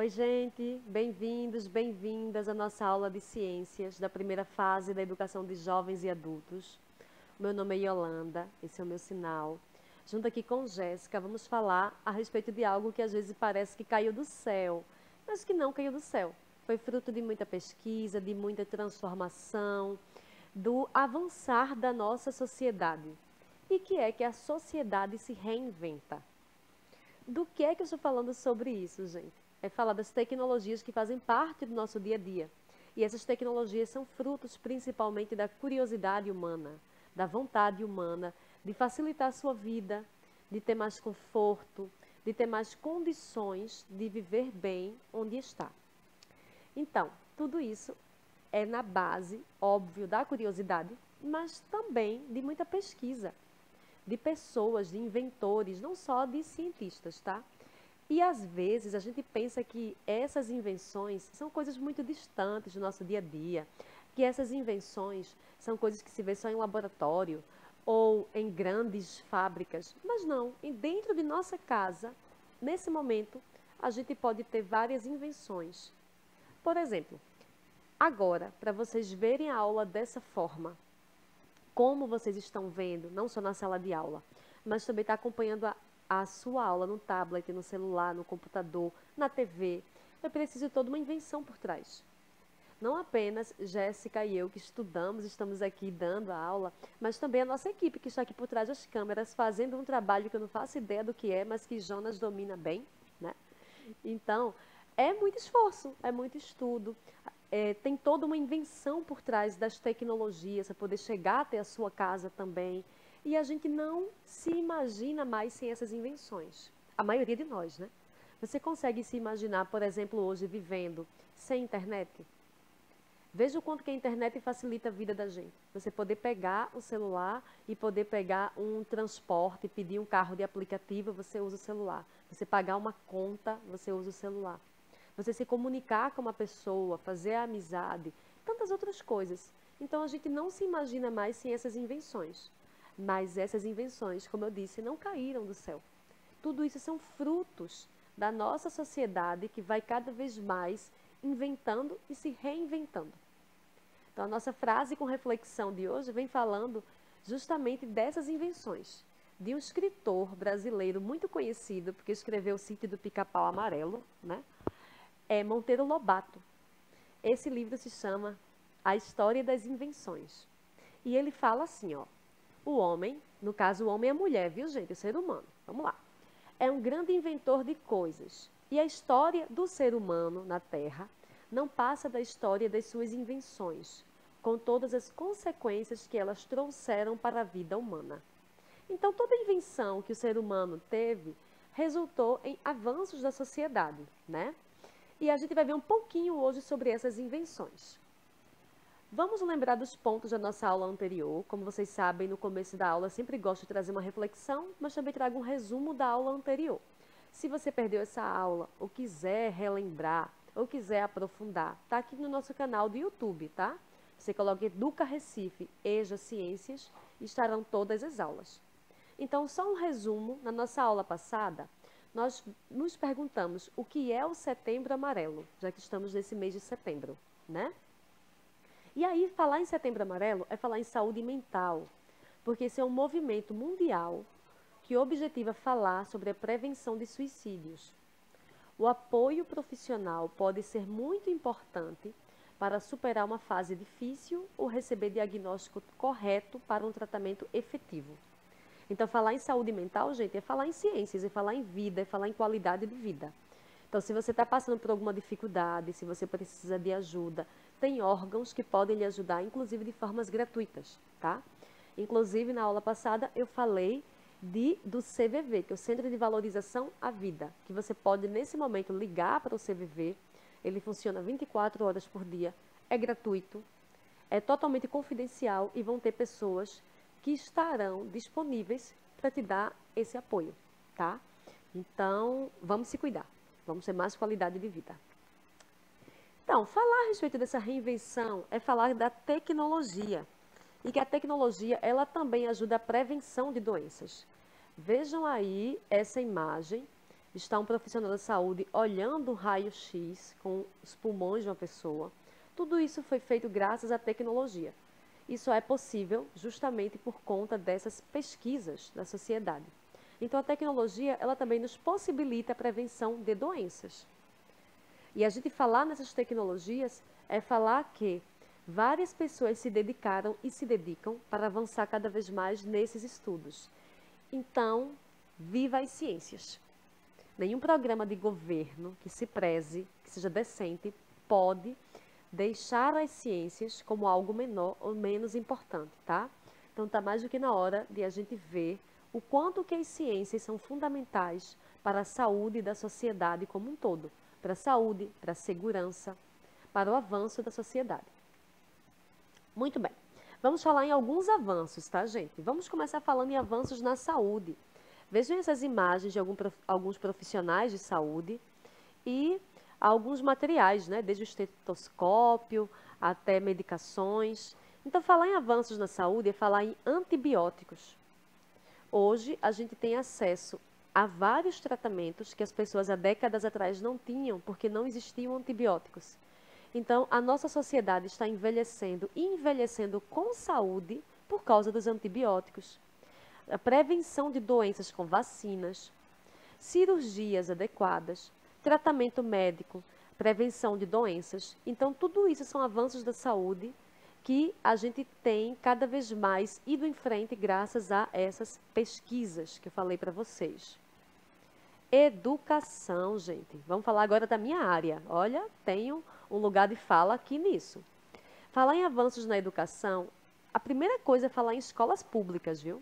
Oi, gente, bem-vindos, bem-vindas à nossa aula de ciências da primeira fase da educação de jovens e adultos. Meu nome é Yolanda, esse é o meu sinal. Junto aqui com Jéssica, vamos falar a respeito de algo que às vezes parece que caiu do céu, mas que não caiu do céu. Foi fruto de muita pesquisa, de muita transformação, do avançar da nossa sociedade. E que é que a sociedade se reinventa. Do que é que eu estou falando sobre isso, gente? É falar das tecnologias que fazem parte do nosso dia a dia. E essas tecnologias são frutos principalmente da curiosidade humana, da vontade humana de facilitar a sua vida, de ter mais conforto, de ter mais condições de viver bem onde está. Então, tudo isso é na base, óbvio, da curiosidade, mas também de muita pesquisa, de pessoas, de inventores, não só de cientistas, tá? E às vezes a gente pensa que essas invenções são coisas muito distantes do nosso dia a dia, que essas invenções são coisas que se vê só em laboratório ou em grandes fábricas, mas não, dentro de nossa casa, nesse momento, a gente pode ter várias invenções. Por exemplo, agora, para vocês verem a aula dessa forma, como vocês estão vendo, não só na sala de aula, mas também está acompanhando a sua aula no tablet, no celular, no computador, na TV. É preciso toda uma invenção por trás. Não apenas Jéssica e eu que estudamos, estamos aqui dando a aula, mas também a nossa equipe que está aqui por trás das câmeras, fazendo um trabalho que eu não faço ideia do que é, mas que Jonas domina bem, né? Então, é muito esforço, é muito estudo, tem toda uma invenção por trás das tecnologias para poder chegar até a sua casa também. E a gente não se imagina mais sem essas invenções. A maioria de nós, né? Você consegue se imaginar, por exemplo, hoje vivendo sem internet? Veja o quanto que a internet facilita a vida da gente. Você poder pegar o celular e poder pegar um transporte, pedir um carro de aplicativo, você usa o celular. Você pagar uma conta, você usa o celular. Você se comunicar com uma pessoa, fazer a amizade, tantas outras coisas. Então a gente não se imagina mais sem essas invenções. Mas essas invenções, como eu disse, não caíram do céu. Tudo isso são frutos da nossa sociedade que vai cada vez mais inventando e se reinventando. Então, a nossa frase com reflexão de hoje vem falando justamente dessas invenções. De um escritor brasileiro muito conhecido, porque escreveu O Sítio do Pica-Pau Amarelo, né? É Monteiro Lobato. Esse livro se chama A História das Invenções. E ele fala assim, ó. O homem, no caso o homem e a mulher, viu gente? O ser humano. Vamos lá. É um grande inventor de coisas. E a história do ser humano na Terra não passa da história das suas invenções, com todas as consequências que elas trouxeram para a vida humana. Então, toda invenção que o ser humano teve resultou em avanços da sociedade, né? E a gente vai ver um pouquinho hoje sobre essas invenções. Vamos lembrar dos pontos da nossa aula anterior. Como vocês sabem, no começo da aula eu sempre gosto de trazer uma reflexão, mas também trago um resumo da aula anterior. Se você perdeu essa aula, ou quiser relembrar, ou quiser aprofundar, tá aqui no nosso canal do YouTube, tá? Você coloca Educa Recife, EJA Ciências, e estarão todas as aulas. Então, só um resumo, na nossa aula passada, nós nos perguntamos o que é o Setembro Amarelo, já que estamos nesse mês de setembro, né? E aí, falar em Setembro Amarelo é falar em saúde mental, porque esse é um movimento mundial que objetiva falar sobre a prevenção de suicídios. O apoio profissional pode ser muito importante para superar uma fase difícil ou receber diagnóstico correto para um tratamento efetivo. Então, falar em saúde mental, gente, é falar em ciências, é falar em vida, é falar em qualidade de vida. Então, se você está passando por alguma dificuldade, se você precisa de ajuda, tem órgãos que podem lhe ajudar, inclusive de formas gratuitas, tá? Inclusive, na aula passada, eu falei do CVV, que é o Centro de Valorização à Vida, que você pode, nesse momento, ligar para o CVV. Ele funciona 24 horas por dia, é gratuito, é totalmente confidencial e vão ter pessoas que estarão disponíveis para te dar esse apoio, tá? Então, vamos se cuidar. Vamos ter mais qualidade de vida. Então, falar a respeito dessa reinvenção é falar da tecnologia. E que a tecnologia, ela também ajuda a prevenção de doenças. Vejam aí essa imagem está um profissional da saúde olhando um raio-x com os pulmões de uma pessoa. Tudo isso foi feito graças à tecnologia. Isso é possível justamente por conta dessas pesquisas da sociedade. Então, a tecnologia, ela também nos possibilita a prevenção de doenças. E a gente falar nessas tecnologias é falar que várias pessoas se dedicaram e se dedicam para avançar cada vez mais nesses estudos. Então, viva as ciências! Nenhum programa de governo que se preze, que seja decente, pode deixar as ciências como algo menor ou menos importante, tá? Então, está mais do que na hora de a gente ver o quanto que as ciências são fundamentais para a saúde da sociedade como um todo, para a saúde, para a segurança, para o avanço da sociedade. Muito bem, vamos falar em alguns avanços, tá, gente? Vamos começar falando em avanços na saúde. Vejam essas imagens de alguns profissionais de saúde e alguns materiais, né? Desde o estetoscópio até medicações. Então, falar em avanços na saúde é falar em antibióticos. Hoje, a gente tem acesso a vários tratamentos que as pessoas há décadas atrás não tinham, porque não existiam antibióticos. Então, a nossa sociedade está envelhecendo e envelhecendo com saúde por causa dos antibióticos. A prevenção de doenças com vacinas, cirurgias adequadas, tratamento médico, prevenção de doenças. Então, tudo isso são avanços da saúde que a gente tem cada vez mais ido em frente graças a essas pesquisas que eu falei para vocês. Educação, gente. Vamos falar agora da minha área. Olha, tenho um lugar de fala aqui nisso. Falar em avanços na educação, a primeira coisa é falar em escolas públicas, viu?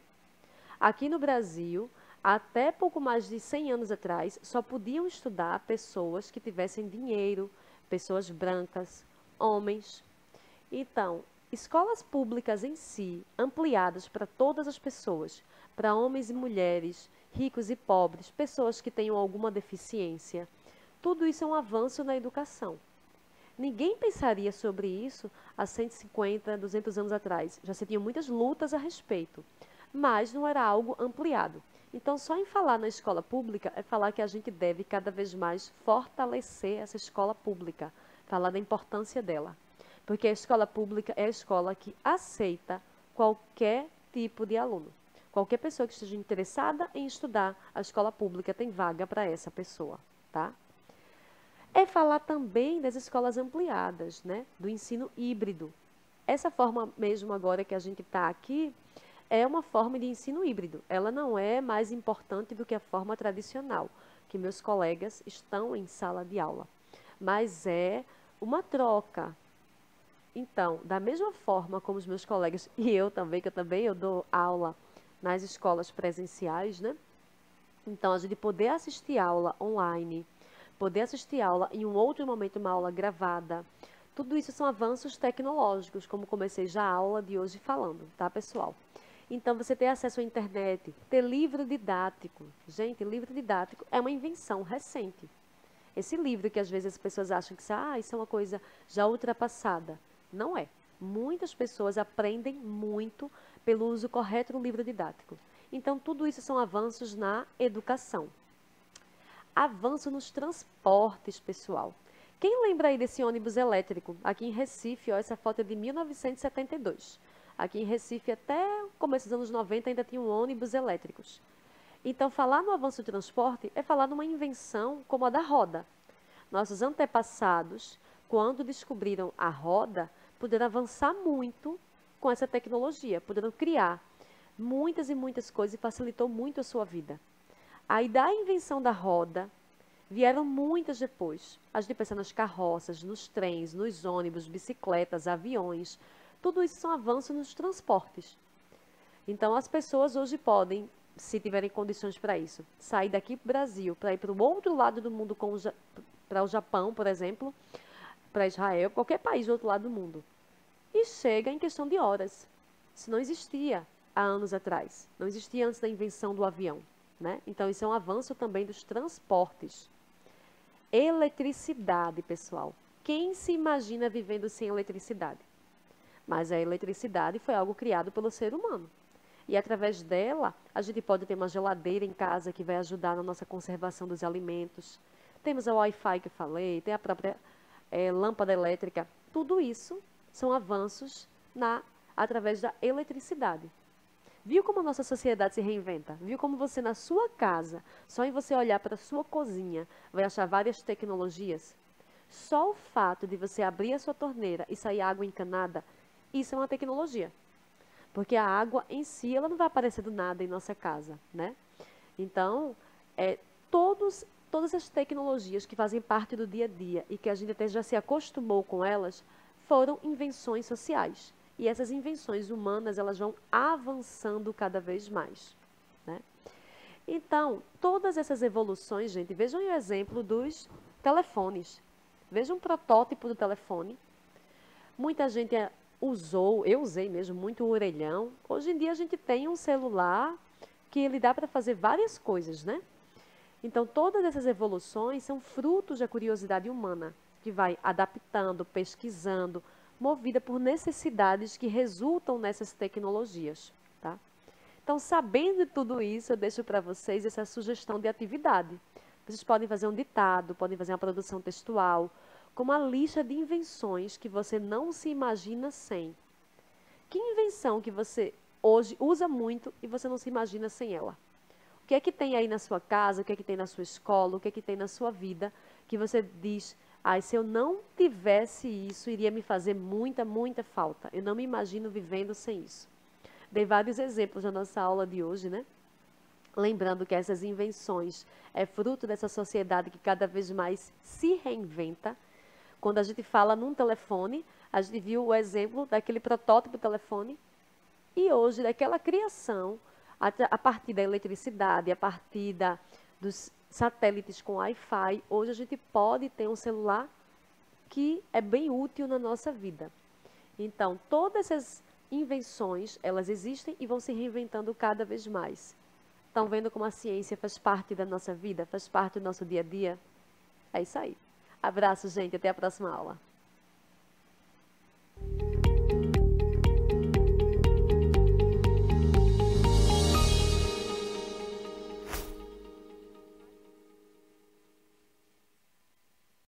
Aqui no Brasil, até pouco mais de 100 anos atrás, só podiam estudar pessoas que tivessem dinheiro, pessoas brancas, homens. Então, escolas públicas em si, ampliadas para todas as pessoas, para homens e mulheres, ricos e pobres, pessoas que tenham alguma deficiência, tudo isso é um avanço na educação. Ninguém pensaria sobre isso há 150, 200 anos atrás. Já se tinham muitas lutas a respeito, mas não era algo ampliado. Então, só em falar na escola pública é falar que a gente deve cada vez mais fortalecer essa escola pública, falar da importância dela. Porque a escola pública é a escola que aceita qualquer tipo de aluno. Qualquer pessoa que esteja interessada em estudar, a escola pública tem vaga para essa pessoa, tá? É falar também das escolas ampliadas, né? Do ensino híbrido. Essa forma mesmo agora que a gente está aqui é uma forma de ensino híbrido. Ela não é mais importante do que a forma tradicional, que meus colegas estão em sala de aula. Mas é uma troca. Então, da mesma forma como os meus colegas, e eu também, eu dou aula nas escolas presenciais, né? Então, a gente poder assistir aula online, poder assistir aula em um outro momento, uma aula gravada, tudo isso são avanços tecnológicos, como comecei já a aula de hoje falando, tá, pessoal? Então, você ter acesso à internet, ter livro didático. Gente, livro didático é uma invenção recente. Esse livro que às vezes as pessoas acham que isso é uma coisa já ultrapassada. Não é. Muitas pessoas aprendem muito pelo uso correto do livro didático. Então, tudo isso são avanços na educação. Avanço nos transportes, pessoal. Quem lembra aí desse ônibus elétrico? Aqui em Recife, ó, essa foto é de 1972. Aqui em Recife, até o começo dos anos 90, ainda tinham ônibus elétricos. Então, falar no avanço do transporte é falar numa invenção como a da roda. Nossos antepassados, quando descobriram a roda, puderam avançar muito com essa tecnologia, puderam criar muitas e muitas coisas e facilitou muito a sua vida. Aí, da invenção da roda, vieram muitas depois. A gente pensa nas carroças, nos trens, nos ônibus, bicicletas, aviões. Tudo isso são avanços nos transportes. Então, as pessoas hoje podem, se tiverem condições para isso, sair daqui para o Brasil, para ir para o outro lado do mundo, para o Japão, por exemplo, para Israel, qualquer país do outro lado do mundo. E chega em questão de horas. Isso não existia há anos atrás. Não existia antes da invenção do avião, né? Então, isso é um avanço também dos transportes. Eletricidade, pessoal. Quem se imagina vivendo sem eletricidade? Mas a eletricidade foi algo criado pelo ser humano. E através dela, a gente pode ter uma geladeira em casa que vai ajudar na nossa conservação dos alimentos. Temos a Wi-Fi que eu falei, tem a própria lâmpada elétrica. Tudo isso são avanços através da eletricidade. Viu como a nossa sociedade se reinventa? Viu como você na sua casa, só em você olhar para a sua cozinha, vai achar várias tecnologias? Só o fato de você abrir a sua torneira e sair água encanada, isso é uma tecnologia. Porque a água em si, ela não vai aparecer do nada em nossa casa, né? Então, todas as tecnologias que fazem parte do dia a dia e que a gente até já se acostumou com elas, foram invenções sociais. E essas invenções humanas, elas vão avançando cada vez mais, né? Então, todas essas evoluções, gente, vejam o exemplo dos telefones. Vejam um protótipo do telefone. Muita gente usou, eu usei mesmo muito o orelhão. Hoje em dia a gente tem um celular que ele dá para fazer várias coisas, né? Então, todas essas evoluções são frutos da curiosidade humana, que vai adaptando, pesquisando, movida por necessidades que resultam nessas tecnologias, tá? Então, sabendo de tudo isso, eu deixo para vocês essa sugestão de atividade. Vocês podem fazer um ditado, podem fazer uma produção textual, com uma lista de invenções que você não se imagina sem. Que invenção que você hoje usa muito e você não se imagina sem ela? O que é que tem aí na sua casa, o que é que tem na sua escola, o que é que tem na sua vida, que você diz, se eu não tivesse isso, iria me fazer muita, muita falta. Eu não me imagino vivendo sem isso. Dei vários exemplos na nossa aula de hoje, né? Lembrando que essas invenções é fruto dessa sociedade que cada vez mais se reinventa. Quando a gente fala num telefone, a gente viu o exemplo daquele protótipo telefone e hoje daquela criação a partir da eletricidade, a partir dos satélites com Wi-Fi, hoje a gente pode ter um celular que é bem útil na nossa vida. Então, todas essas invenções, elas existem e vão se reinventando cada vez mais. Estão vendo como a ciência faz parte da nossa vida, faz parte do nosso dia a dia? É isso aí. Abraço, gente. Até a próxima aula.